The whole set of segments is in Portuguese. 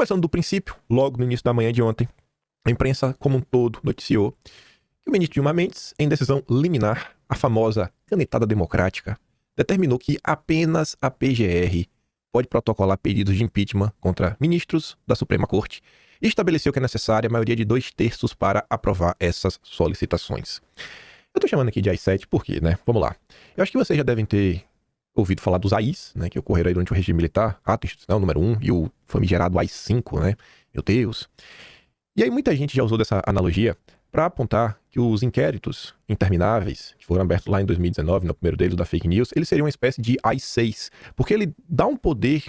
Começando do princípio, logo no início da manhã de ontem, a imprensa como um todo noticiou que o ministro Gilmar Mendes, em decisão liminar, a famosa canetada democrática, determinou que apenas a PGR pode protocolar pedidos de impeachment contra ministros da Suprema Corte e estabeleceu que é necessária a maioria de 2/3 para aprovar essas solicitações. Eu estou chamando aqui de AI-7 por quê, né? Vamos lá. Eu acho que vocês já devem ter ouvido falar dos AIs, né, que ocorreram aí durante o regime militar, ato institucional número 1 e o famigerado AI-5, né? Meu Deus. E aí muita gente já usou dessa analogia para apontar que os inquéritos intermináveis, que foram abertos lá em 2019, no primeiro deles, da fake news, eles seriam uma espécie de AI-6, porque ele dá um poder,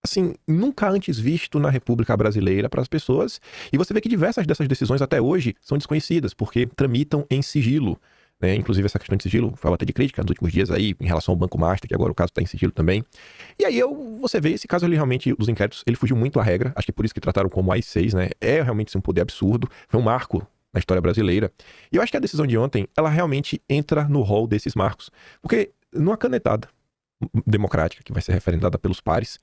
assim, nunca antes visto na República Brasileira para as pessoas, e você vê que diversas dessas decisões até hoje são desconhecidas, porque tramitam em sigilo, né? Inclusive essa questão de sigilo foi até de crítica nos últimos dias aí, em relação ao Banco Master, que agora o caso está em sigilo também. E aí você vê, esse caso ele realmente, dos inquéritos, ele fugiu muito à regra, acho que por isso que trataram como AI-6, né? É realmente um poder absurdo, foi um marco na história brasileira. E eu acho que a decisão de ontem, ela realmente entra no rol desses marcos. Porque numa canetada democrática, que vai ser referendada pelos pares,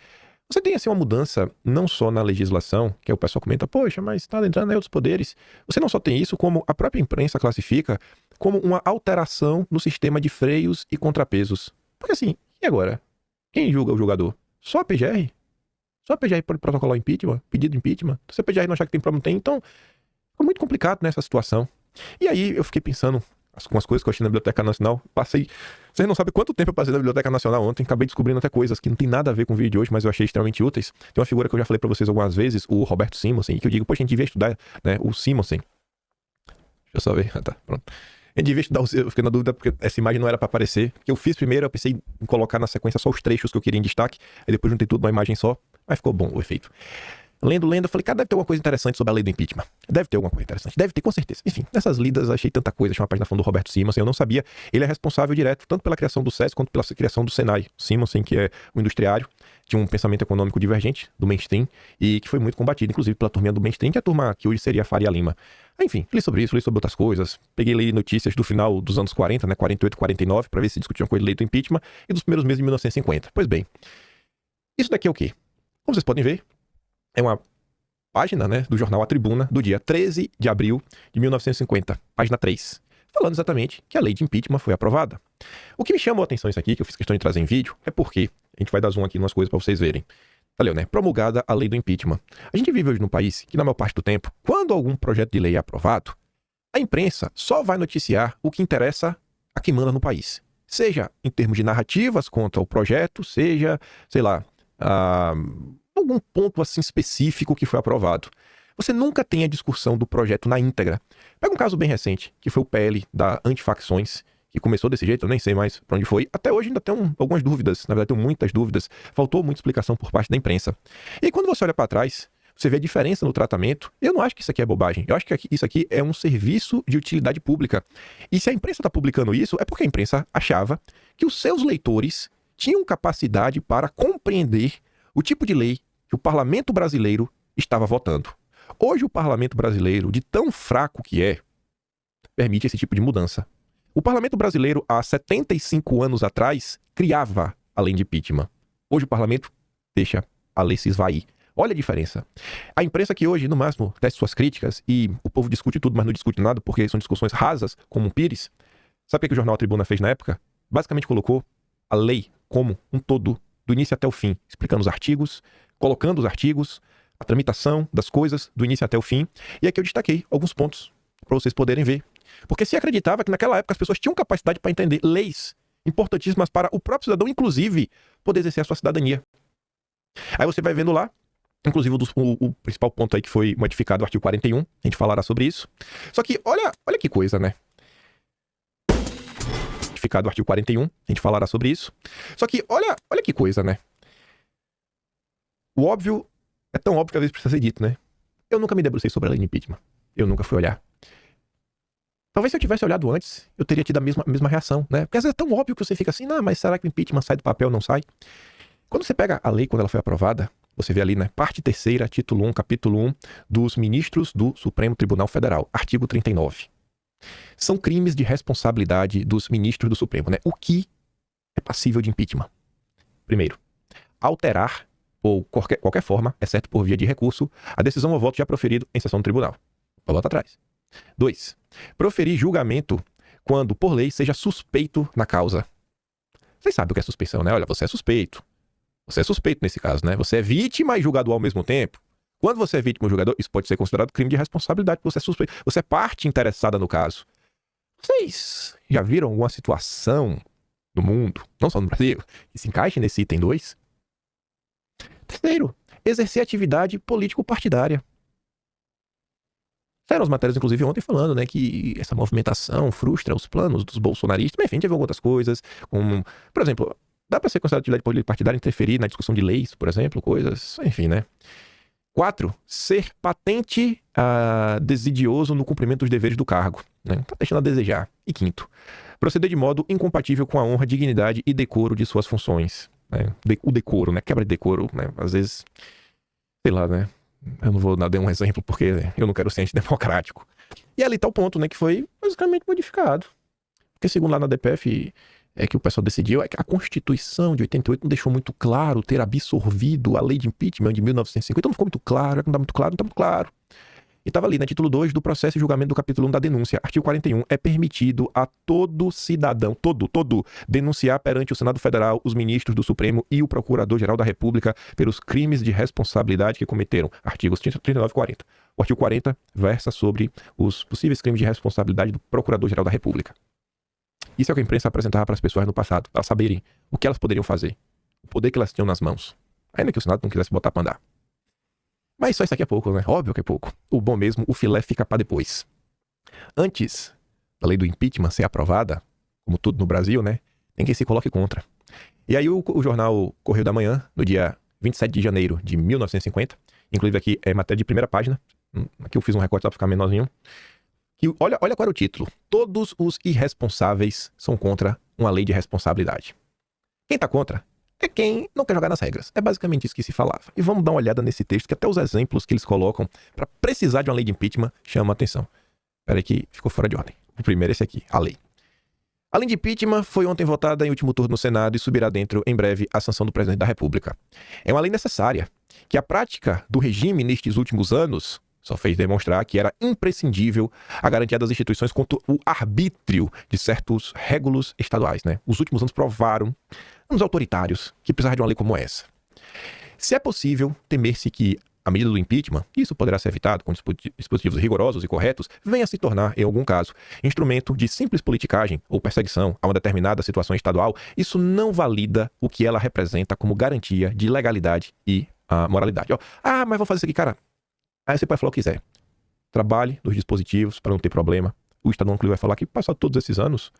você tem assim uma mudança não só na legislação, que o pessoal comenta, poxa, mas está entrando aí outros poderes. Você não só tem isso, como a própria imprensa classifica como uma alteração no sistema de freios e contrapesos. Porque assim, e agora? Quem julga o julgador? Só a PGR? Só a PGR pode protocolar o impeachment, pedido de impeachment? Se a PGR não achar que tem problema, tem. Então, ficou muito complicado nessa situação. E aí eu fiquei pensando com as coisas que eu achei na Biblioteca Nacional. Vocês não sabem quanto tempo eu passei na Biblioteca Nacional ontem. Acabei descobrindo até coisas que não tem nada a ver com o vídeo de hoje, mas eu achei extremamente úteis. Tem uma figura que eu já falei pra vocês algumas vezes, o Roberto Simonsen, que eu digo, poxa, a gente devia estudar, né, o Simonsen. Deixa eu só ver. Ah, tá, pronto. A gente devia estudar, eu fiquei na dúvida porque essa imagem não era pra aparecer. O que eu fiz primeiro, eu pensei em colocar na sequência só os trechos que eu queria em destaque, aí depois juntei tudo numa imagem só, mas ficou bom o efeito. Lendo, eu falei, cara, deve ter alguma coisa interessante sobre a lei do impeachment. Deve ter alguma coisa interessante. Deve ter, com certeza. Enfim, nessas lidas achei tanta coisa. Achei uma página falando do Roberto Simonsen, eu não sabia. Ele é responsável direto, tanto pela criação do SES, quanto pela criação do Senai. Simonsen, que é um industriário, tinha um pensamento econômico divergente do mainstream, e que foi muito combatido, inclusive, pela turminha do mainstream, que é a turma que hoje seria a Faria Lima. Enfim, li sobre isso, li sobre outras coisas. Peguei ali notícias do final dos anos 40, né, 48, 49, para ver se discutiam coisa de lei do impeachment, e dos primeiros meses de 1950. Pois bem, isso daqui é o quê? Como vocês podem ver, é uma página, né, do jornal A Tribuna, do dia 13 de abril de 1950, página 3, falando exatamente que a lei de impeachment foi aprovada. O que me chamou a atenção isso aqui, que eu fiz questão de trazer em vídeo, é porque, a gente vai dar zoom aqui em umas coisas para vocês verem. Valeu, né? Promulgada a lei do impeachment. A gente vive hoje num país que, na maior parte do tempo, quando algum projeto de lei é aprovado, a imprensa só vai noticiar o que interessa a quem manda no país. Seja em termos de narrativas contra o projeto, seja, sei lá, algum ponto assim específico que foi aprovado. Você nunca tem a discussão do projeto na íntegra. Pega um caso bem recente, que foi o PL da Antifacções, que começou desse jeito, eu nem sei mais pra onde foi. Até hoje ainda tem algumas dúvidas, na verdade tem muitas dúvidas. Faltou muita explicação por parte da imprensa. E aí, quando você olha para trás, você vê a diferença no tratamento. Eu não acho que isso aqui é bobagem. Eu acho que isso aqui é um serviço de utilidade pública. E se a imprensa está publicando isso, é porque a imprensa achava que os seus leitores tinham capacidade para compreender o tipo de lei que o parlamento brasileiro estava votando. Hoje o parlamento brasileiro, de tão fraco que é, permite esse tipo de mudança. O parlamento brasileiro, há 75 anos atrás, criava a lei de impeachment. Hoje o parlamento deixa a lei se esvair. Olha a diferença. A imprensa que hoje, no máximo, tece suas críticas e o povo discute tudo, mas não discute nada porque são discussões rasas, como um pires. Sabe o que o jornal A Tribuna fez na época? Basicamente colocou a lei como um todo, do início até o fim, explicando os artigos, colocando os artigos, a tramitação das coisas do início até o fim. E aqui eu destaquei alguns pontos para vocês poderem ver. Porque se acreditava que naquela época as pessoas tinham capacidade para entender leis importantíssimas para o próprio cidadão, inclusive, poder exercer a sua cidadania. Aí você vai vendo lá, inclusive o principal ponto aí que foi modificado, o artigo 41, a gente falará sobre isso. Só que olha que coisa, né? Modificado o artigo 41, a gente falará sobre isso. Só que olha que coisa, né? O óbvio é tão óbvio que às vezes precisa ser dito, né? Eu nunca me debrucei sobre a lei de impeachment. Eu nunca fui olhar. Talvez se eu tivesse olhado antes, eu teria tido a mesma reação, né? Porque às vezes é tão óbvio que você fica assim, não, mas será que o impeachment sai do papel ou não sai? Quando você pega a lei, quando ela foi aprovada, você vê ali, né? Parte 3ª, título 1, capítulo 1, dos ministros do Supremo Tribunal Federal, artigo 39. São crimes de responsabilidade dos ministros do Supremo, né? O que é passível de impeachment? Primeiro, alterar ou qualquer forma, exceto por via de recurso, a decisão ou voto já proferido em sessão do tribunal. Volta atrás. 2. Proferir julgamento quando, por lei, seja suspeito na causa. Vocês sabem o que é suspeição, né? Olha, você é suspeito. Você é suspeito nesse caso, né? Você é vítima e julgador ao mesmo tempo. Quando você é vítima e julgador, isso pode ser considerado crime de responsabilidade, porque você é suspeito. Você é parte interessada no caso. Vocês já viram alguma situação no mundo, não só no Brasil, que se encaixe nesse item 2? Terceiro, exercer atividade político-partidária. Saíram as matérias, inclusive, ontem falando, né, que essa movimentação frustra os planos dos bolsonaristas. Mas, enfim, teve outras coisas, como, por exemplo, dá para ser considerado atividade político-partidária interferir na discussão de leis, por exemplo, coisas, enfim, né. 4. Ser patente desidioso no cumprimento dos deveres do cargo. Né? Tá deixando a desejar. E 5. Proceder de modo incompatível com a honra, dignidade e decoro de suas funções. Né? O decoro, né? Quebra de decoro, né? Às vezes, sei lá, né? Eu não vou dar um exemplo porque eu não quero ser antidemocrático. E ali tá o ponto, né? Que foi basicamente modificado. Porque segundo lá na DPF, é que o pessoal decidiu, é que a Constituição de 88 não deixou muito claro ter absorvido a lei de impeachment de 1950, não ficou muito claro, não tá muito claro, não tá muito claro. E tava ali, né, título 2 do processo e julgamento do capítulo 1 da denúncia, artigo 41, é permitido a todo cidadão, todo, denunciar perante o Senado Federal os ministros do Supremo e o Procurador-Geral da República pelos crimes de responsabilidade que cometeram, artigos 39 e 40. O artigo 40 versa sobre os possíveis crimes de responsabilidade do Procurador-Geral da República. Isso é o que a imprensa apresentava para as pessoas no passado, para saberem o que elas poderiam fazer, o poder que elas tinham nas mãos, ainda que o Senado não quisesse botar para andar. Mas só isso aqui é pouco, né? Óbvio que é pouco. O bom mesmo, o filé fica para depois. Antes da lei do impeachment ser aprovada, como tudo no Brasil, né? Tem quem se coloque contra. E aí o jornal Correio da Manhã, no dia 27 de janeiro de 1950, inclusive aqui é matéria de primeira página, aqui eu fiz um recorte para ficar menorzinho, que olha qual era o título. Todos os irresponsáveis são contra uma lei de responsabilidade. Quem tá contra é quem não quer jogar nas regras. É basicamente isso que se falava. E vamos dar uma olhada nesse texto, que até os exemplos que eles colocam para precisar de uma lei de impeachment chamam a atenção. Espera aí que ficou fora de ordem. O primeiro é esse aqui, a lei. A lei de impeachment foi ontem votada em último turno no Senado e subirá dentro, em breve, à sanção do presidente da República. É uma lei necessária, que a prática do regime nestes últimos anos só fez demonstrar que era imprescindível a garantia das instituições contra o arbítrio de certos régulos estaduais, né? Os últimos anos provaram, anos autoritários, que precisavam de uma lei como essa. Se é possível temer-se que a medida do impeachment, isso poderá ser evitado com dispositivos rigorosos e corretos, venha a se tornar, em algum caso, instrumento de simples politicagem ou perseguição a uma determinada situação estadual, isso não valida o que ela representa como garantia de legalidade e moralidade. Mas vou fazer isso aqui, cara. Aí você pode falar o que quiser. Trabalhe nos dispositivos para não ter problema. O Estadão Inclusive vai falar que, passados todos esses anos,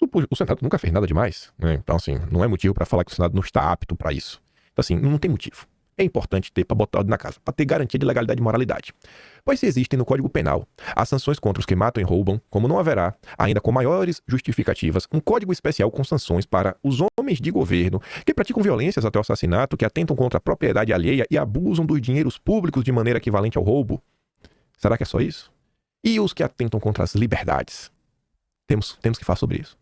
o Senado nunca fez nada demais. Né? Então, assim, não é motivo para falar que o Senado não está apto para isso. Então, assim, não tem motivo. É importante ter para botar na casa, para ter garantia de legalidade e moralidade. Pois se existem no Código Penal as sanções contra os que matam e roubam, como não haverá, ainda com maiores justificativas, um código especial com sanções para os homens de governo que praticam violências até o assassinato, que atentam contra a propriedade alheia e abusam dos dinheiros públicos de maneira equivalente ao roubo. Será que é só isso? E os que atentam contra as liberdades? Temos que falar sobre isso.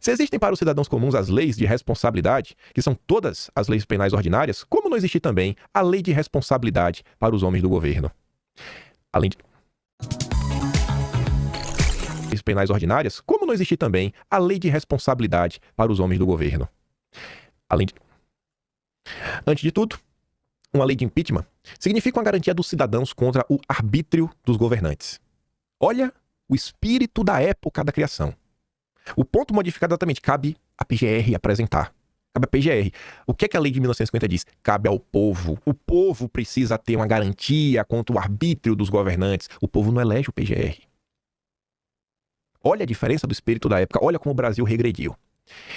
Se existem para os cidadãos comuns as leis de responsabilidade, que são todas as leis penais ordinárias, como não existe também a lei de responsabilidade para os homens do governo? Além de leis penais ordinárias, como não existe também a lei de responsabilidade para os homens do governo? Antes de tudo, uma lei de impeachment significa uma garantia dos cidadãos contra o arbítrio dos governantes. Olha o espírito da época da criação. O ponto modificado exatamente cabe à PGR apresentar. Cabe à PGR. O que é que a lei de 1950 diz? Cabe ao povo. O povo precisa ter uma garantia contra o arbítrio dos governantes. O povo não elege o PGR. Olha a diferença do espírito da época. Olha como o Brasil regrediu.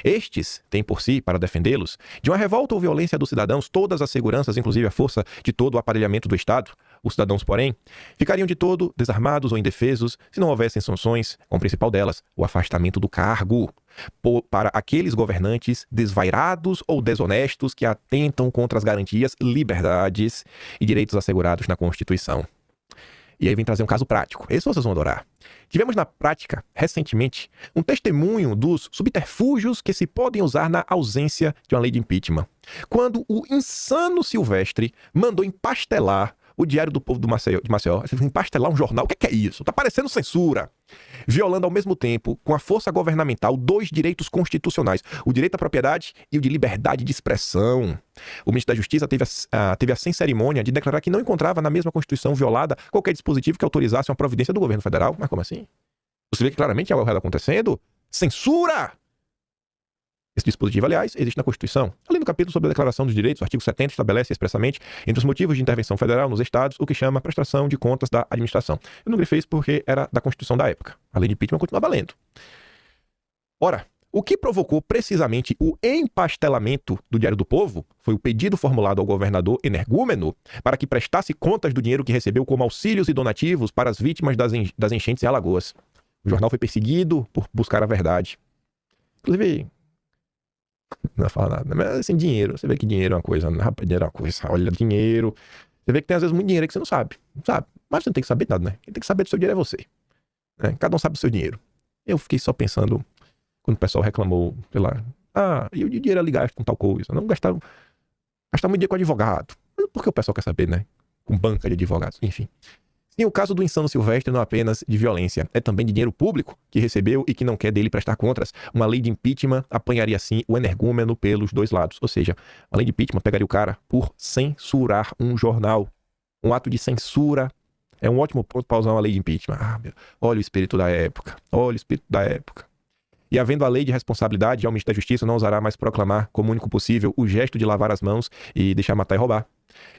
Estes têm por si, para defendê-los, de uma revolta ou violência dos cidadãos, todas as seguranças, inclusive a força de todo o aparelhamento do Estado. Os cidadãos, porém, ficariam de todo desarmados ou indefesos se não houvessem sanções, com a principal delas, o afastamento do cargo, para aqueles governantes desvairados ou desonestos que atentam contra as garantias, liberdades e direitos assegurados na Constituição. E aí vem trazer um caso prático. Esse vocês vão adorar. Tivemos na prática, recentemente, um testemunho dos subterfúgios que se podem usar na ausência de uma lei de impeachment. Quando o insano Silvestre mandou empastelar o Diário do Povo de Maceió. Empastelar um jornal, o que é isso? Tá parecendo censura. Violando ao mesmo tempo, com a força governamental, 2 direitos constitucionais. O direito à propriedade e o de liberdade de expressão. O ministro da Justiça teve a sem cerimônia de declarar que não encontrava na mesma Constituição violada qualquer dispositivo que autorizasse uma providência do governo federal. Mas como assim? Você vê que claramente algo errado acontecendo? Censura! Esse dispositivo, aliás, existe na Constituição. Além do capítulo sobre a Declaração dos Direitos, o artigo 70 estabelece expressamente, entre os motivos de intervenção federal nos estados, o que chama prestação de contas da administração. Eu não grifei isso porque era da Constituição da época. A lei de impeachment continua valendo. Ora, o que provocou precisamente o empastelamento do Diário do Povo foi o pedido formulado ao governador energúmeno para que prestasse contas do dinheiro que recebeu como auxílios e donativos para as vítimas das enchentes em Alagoas. O jornal foi perseguido por buscar a verdade. Inclusive, não vai falar nada, mas assim, dinheiro, você vê que dinheiro é uma coisa, rapaz, dinheiro é uma coisa, olha, dinheiro, você vê que tem às vezes muito dinheiro que você não sabe, mas você não tem que saber nada, né? Quem tem que saber do seu dinheiro é você, né? Cada um sabe do seu dinheiro. Eu fiquei só pensando, quando o pessoal reclamou, sei lá, e o dinheiro ali gasto com tal coisa, não gastar muito dinheiro com advogado, mas por que o pessoal quer saber, né? Com banca de advogados, enfim. Sim, o caso do insano Silvestre não é apenas de violência, é também de dinheiro público que recebeu e que não quer dele prestar contas. Uma lei de impeachment apanharia, assim, o energúmeno pelos 2 lados. Ou seja, a lei de impeachment pegaria o cara por censurar um jornal. Um ato de censura é um ótimo ponto para usar uma lei de impeachment. Olha o espírito da época. Olha o espírito da época. E havendo a lei de responsabilidade, o ministro da Justiça não ousará mais proclamar como único possível o gesto de lavar as mãos e deixar matar e roubar.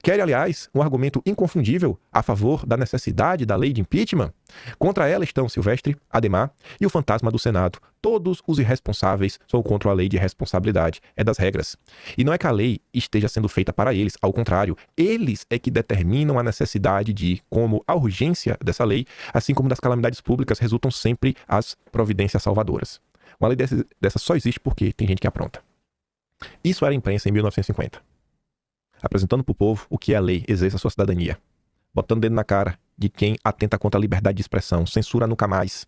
Quer, aliás, um argumento inconfundível a favor da necessidade da lei de impeachment? Contra ela estão Silvestre, Ademar e o fantasma do Senado. Todos os irresponsáveis são contra a lei de responsabilidade. É das regras. E não é que a lei esteja sendo feita para eles, ao contrário, eles é que determinam a necessidade de, como a urgência dessa lei, assim como das calamidades públicas, resultam sempre as providências salvadoras. Uma lei dessa só existe porque tem gente que apronta. Isso era a imprensa em 1950. Apresentando para o povo o que é a lei, exerça a sua cidadania. Botando o dedo na cara de quem atenta contra a liberdade de expressão, censura nunca mais.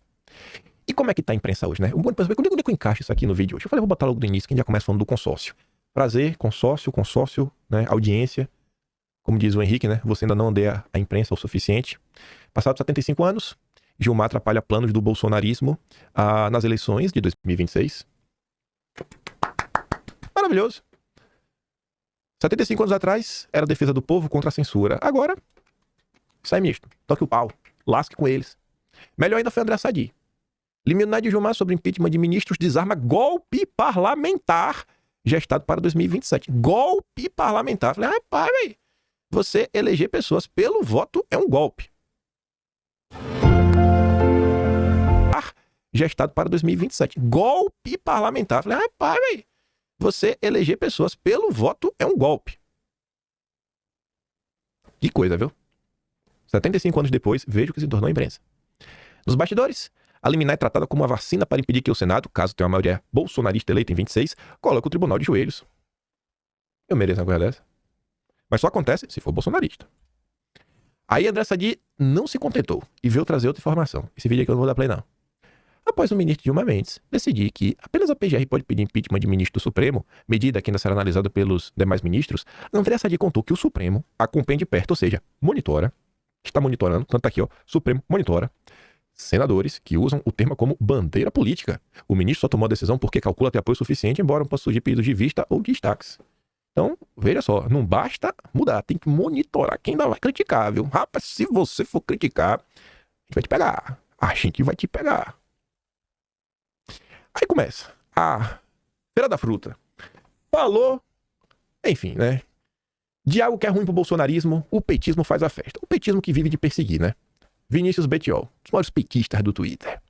E como é que tá a imprensa hoje, né? Onde é que eu encaixo isso aqui no vídeo hoje? Eu falei, vou botar logo do início, que a gente já começa falando do consórcio. Prazer, consórcio, né? Audiência. Como diz o Henrique, né? Você ainda não odeia a imprensa o suficiente. Passados 75 anos, Gilmar atrapalha planos do bolsonarismo nas eleições de 2026. Maravilhoso. 75 anos atrás, era a defesa do povo contra a censura. Agora, sai misto. Toque o pau. Lasque com eles. Melhor ainda foi André Sadi. Liminar de Gilmar sobre impeachment de ministros desarma golpe parlamentar gestado para 2027. Golpe parlamentar. Falei, rapaz, véio, você eleger pessoas pelo voto é um golpe. Gestado para 2027. Golpe parlamentar. Falei, rapaz, véio, você eleger pessoas pelo voto é um golpe. Que coisa, viu? 75 anos depois, veja o que se tornou a imprensa. Nos bastidores, a liminar é tratada como uma vacina para impedir que o Senado, caso tenha uma maioria bolsonarista eleita em 26, coloque o tribunal de joelhos. Eu mereço uma coisa dessa. Mas só acontece se for bolsonarista. Aí André Sadi não se contentou e veio trazer outra informação. Esse vídeo aqui eu não vou dar play, não. Após o ministro Gilmar Mendes decidir que apenas a PGR pode pedir impeachment de ministro do Supremo, medida que ainda será analisada pelos demais ministros, André Sadi contou que o Supremo acompanha de perto, ou seja, monitora, está monitorando, tanto tá aqui, ó, Supremo monitora, senadores que usam o termo como bandeira política. O ministro só tomou a decisão porque calcula ter apoio suficiente, embora não possa surgir pedidos de vista ou de destaques. Então, veja só, não basta mudar, tem que monitorar quem ainda vai criticar, viu? Rapaz, se você for criticar, a gente vai te pegar. A gente vai te pegar. Aí começa. A Feira da Fruta. Falou, enfim, né? De algo que é ruim pro bolsonarismo, o petismo faz a festa. O petismo que vive de perseguir, né? Vinícius Betiol, os maiores petistas do Twitter.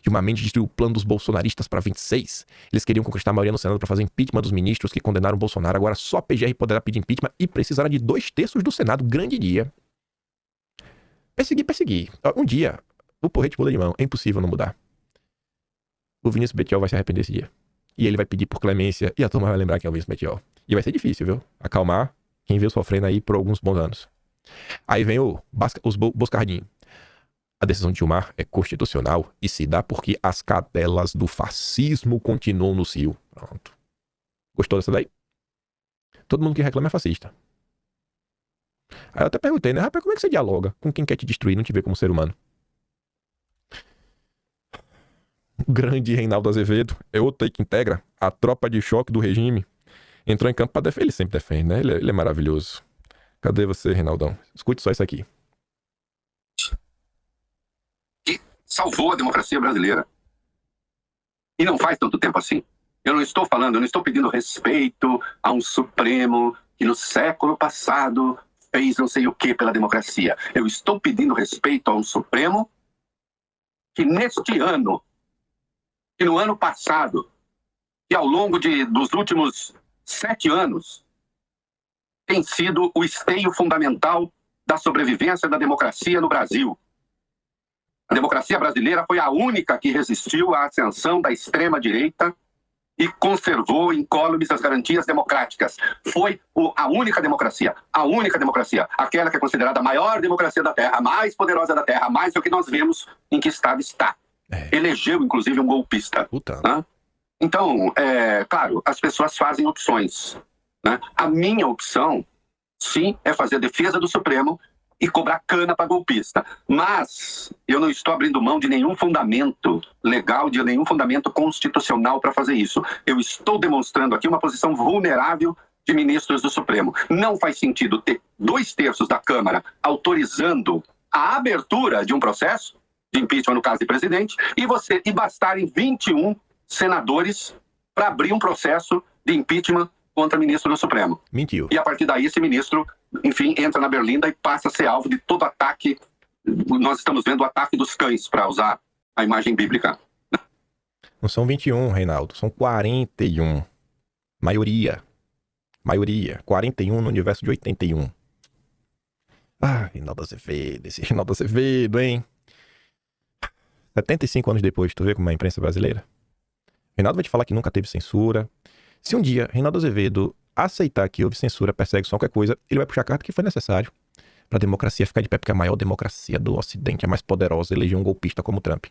Gilmar Mendes destruiu o plano dos bolsonaristas para 26. Eles queriam conquistar a maioria no Senado para fazer impeachment dos ministros que condenaram o Bolsonaro. Agora só a PGR poderá pedir impeachment e precisará de 2/3 do Senado. Grande dia. Perseguir. Um dia, o porrete muda de mão. É impossível não mudar. O Vinícius Betiol vai se arrepender desse dia. E ele vai pedir por clemência. E a turma vai lembrar quem é o Vinícius Betiol. E vai ser difícil, viu? Acalmar quem veio sofrendo aí por alguns bons anos. Aí vem os Boscardinho. A decisão de Gilmar é constitucional e se dá porque as cadelas do fascismo continuam no cio. Pronto. Gostou dessa daí? Todo mundo que reclama é fascista. Aí eu até perguntei, né? Rapaz, como é que você dialoga com quem quer te destruir, não te vê como ser humano? O grande Reinaldo Azevedo é outro aí que integra a tropa de choque do regime. Entrou em campo pra defender. Ele sempre defende, né? Ele é maravilhoso. Cadê você, Reinaldão? Escute só isso aqui. Que salvou a democracia brasileira. E não faz tanto tempo assim. Eu não estou pedindo respeito a um Supremo que no século passado fez não sei o que pela democracia. Eu estou pedindo respeito a um Supremo que neste ano, que no ano passado, que ao longo dos últimos 7 anos, tem sido o esteio fundamental da sobrevivência da democracia no Brasil. A democracia brasileira foi a única que resistiu à ascensão da extrema-direita e conservou incólumes as garantias democráticas. Foi a única democracia, aquela que é considerada a maior democracia da Terra, a mais poderosa da Terra, mais do que nós vemos em que estado está. Elegeu, inclusive, um golpista. Né? Então, claro, as pessoas fazem opções. Né? A minha opção, sim, é fazer a defesa do Supremo e cobrar cana para golpista. Mas eu não estou abrindo mão de nenhum fundamento legal, de nenhum fundamento constitucional para fazer isso. Eu estou demonstrando aqui uma posição vulnerável de ministros do Supremo. Não faz sentido ter 2/3 da Câmara autorizando a abertura de um processo de impeachment no caso de presidente e bastarem 21 senadores para abrir um processo de impeachment contra ministro do Supremo. Mentiu. E a partir daí esse ministro, enfim, entra na berlinda e passa a ser alvo de todo ataque. Nós estamos vendo o ataque dos cães, para usar a imagem bíblica. Não são 21, Reinaldo, são 41. Maioria. 41 no universo de 81. Ah, Reinaldo Azevedo, esse Reinaldo Azevedo, hein? 75 anos depois, tu vê como é a imprensa brasileira? Reinaldo vai te falar que nunca teve censura. Se um dia Reinaldo Azevedo aceitar que houve censura, perseguição, qualquer coisa, ele vai puxar a carta que foi necessário para a democracia ficar de pé, porque a maior democracia do Ocidente, a mais poderosa, elegeu um golpista como Trump.